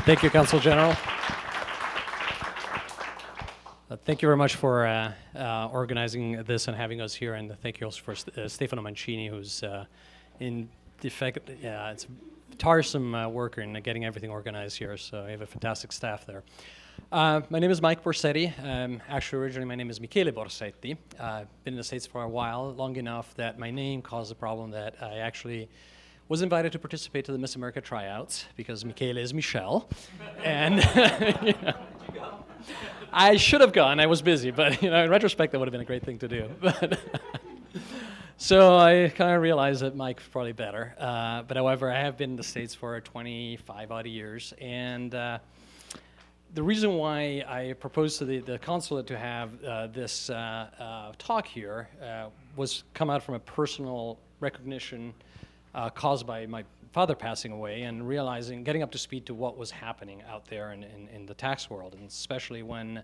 Thank you, Counsel General. Thank you very much for organizing this and having us here, and thank you also for Stefano Mancini, who's in defect. It's tiresome worker in getting everything organized here, so I have a fantastic staff there. My name is Mike Borsetti. Actually, originally my name is Michele Borsetti. I've been in the States for a while, long enough that my name caused a problem that I actually was invited to participate to the Miss America tryouts because Michele is Michelle. And you know, I should have gone. I was busy, but in retrospect, that would have been a great thing to do. But so I kind of realized that Mike's probably better. But however, I have been in the States for 25 odd years, and the reason why I proposed to the consulate to have this talk here was come out from a personal recognition caused by my father passing away and realizing, getting up to speed to what was happening out there in the tax world, and especially when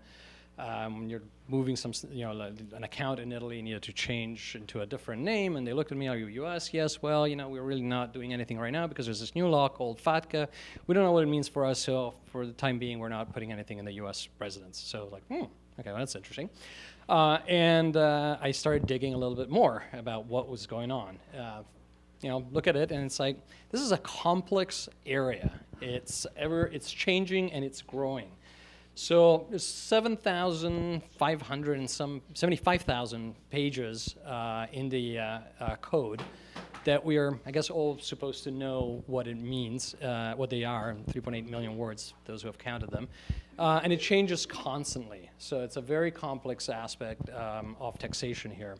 you're moving an account in Italy and you have to change into a different name, and they looked at me, are you U.S.? Yes, well, we're really not doing anything right now because there's this new law called FATCA. We don't know what it means for us, so for the time being, we're not putting anything in the U.S. residence. So okay, well, that's interesting. And I started digging a little bit more about what was going on. Look at it, and it's like, this is a complex area. It's changing and it's growing. So there's 7,500 and some 75,000 pages in the code that we are, I guess, all supposed to know what it means, what they are, 3.8 million words, those who have counted them. And it changes constantly. So it's a very complex aspect of taxation here.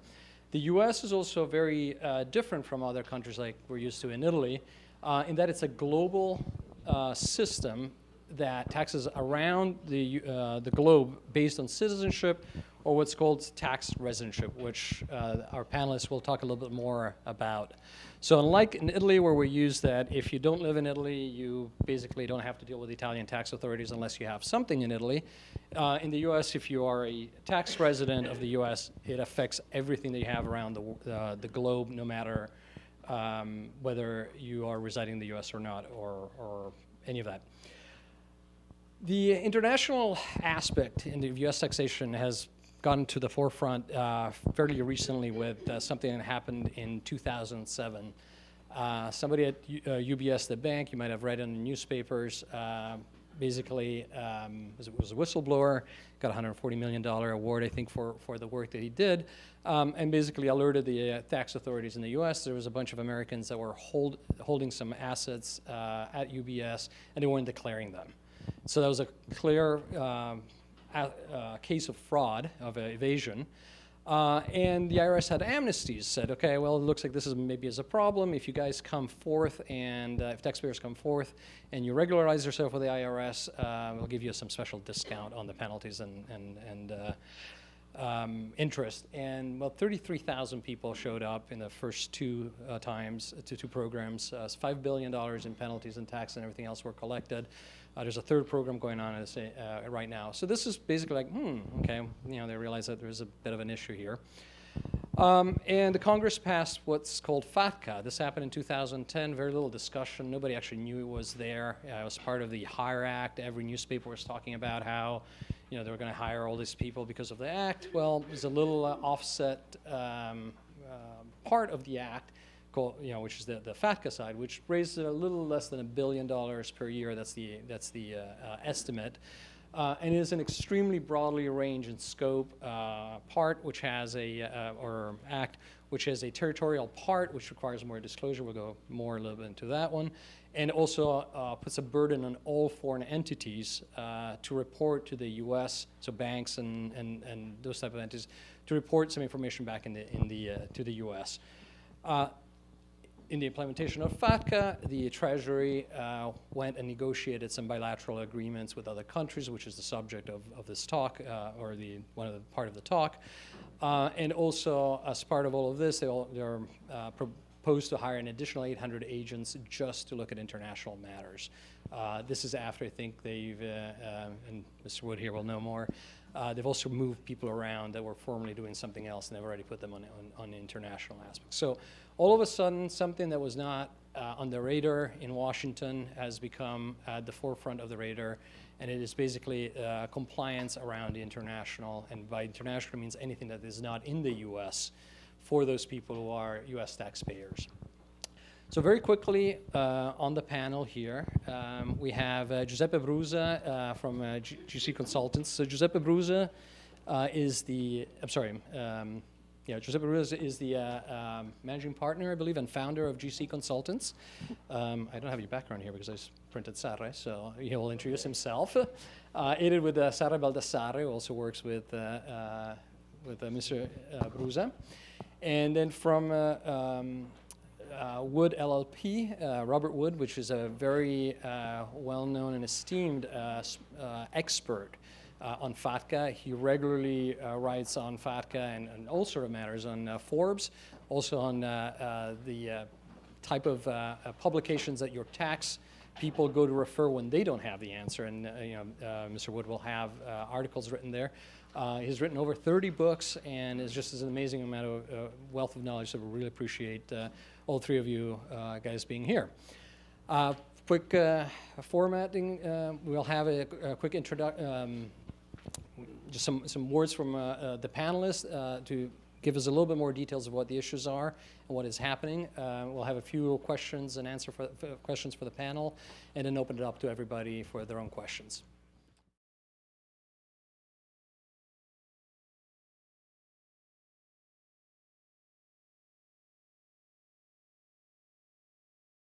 The U.S. is also very different from other countries like we're used to in Italy, in that it's a global system that taxes around the globe based on citizenship or what's called tax residentship, which our panelists will talk a little bit more about. So unlike in Italy, where we use that if you don't live in Italy, you basically don't have to deal with the Italian tax authorities unless you have something in Italy. In the U.S., if you are a tax resident of the U.S., it affects everything that you have around the globe, no matter whether you are residing in the U.S. or not, or any of that. The international aspect in the U.S. taxation has gotten to the forefront fairly recently with something that happened in 2007. Somebody at UBS, the bank, you might have read in the newspapers, basically was a whistleblower, got a $140 million award, I think, for the work that he did, and basically alerted the tax authorities in the U.S. There was a bunch of Americans that were holding some assets at UBS, and they weren't declaring them. So that was a clear case of fraud, of evasion. And the IRS had amnesties, said, okay, well, it looks like this is maybe is a problem. If you guys come forth and if taxpayers come forth and you regularize yourself with the IRS, we'll give you some special discount on the penalties and interest. And well, 33,000 people showed up in the first two programs. $5 billion in penalties and tax and everything else were collected. There's a third program going on right now. So this is basically like, okay, they realize that there's a bit of an issue here. And the Congress passed what's called FATCA. This happened in 2010, very little discussion. Nobody actually knew it was there. It was part of the HIRE Act. Every newspaper was talking about how they were going to hire all these people because of the act. Well, there's a little offset part of the act, which is the FATCA side, which raised a little less than $1 billion per year. That's the estimate, and is an extremely broadly arranged in scope part, which has or act, which has a territorial part, which requires more disclosure. We'll go a little bit into that one, and also puts a burden on all foreign entities to report to the U.S. So banks and those type of entities to report some information back to the U.S. In the implementation of FATCA, the Treasury went and negotiated some bilateral agreements with other countries, which is the subject of this talk, or part of the talk. And also, as part of all of this, they're proposed to hire an additional 800 agents just to look at international matters. This is after, I think, they've, and Mr. Wood here will know more, They've also moved people around that were formerly doing something else, and they've already put them on international aspects. So all of a sudden, something that was not on the radar in Washington has become at the forefront of the radar, and it is basically compliance around the international, and by international means anything that is not in the U.S. for those people who are U.S. taxpayers. So very quickly on the panel here, we have Giuseppe Brusa from GC Consultants. So Giuseppe Brusa is the, Giuseppe Brusa is the managing partner, I believe, and founder of GC Consultants. I don't have your background here because I printed Sarre, so he will introduce himself. Aided with Sarre Baldassare, who also works with Mr. Brusa. And then from Wood LLP, Robert Wood, which is a very well-known and esteemed expert on FATCA. He regularly writes on FATCA and all sort of matters on Forbes, also on the type of publications that your tax people go to refer when they don't have the answer. And Mr. Wood will have articles written there. He's written over 30 books and is just an amazing amount of wealth of knowledge, so we really appreciate all three of you guys being here. Quick formatting, we'll have a quick introduction, just some words from the panelists to give us a little bit more details of what the issues are and what is happening. We'll have a few questions and questions for the panel, and then open it up to everybody for their own questions.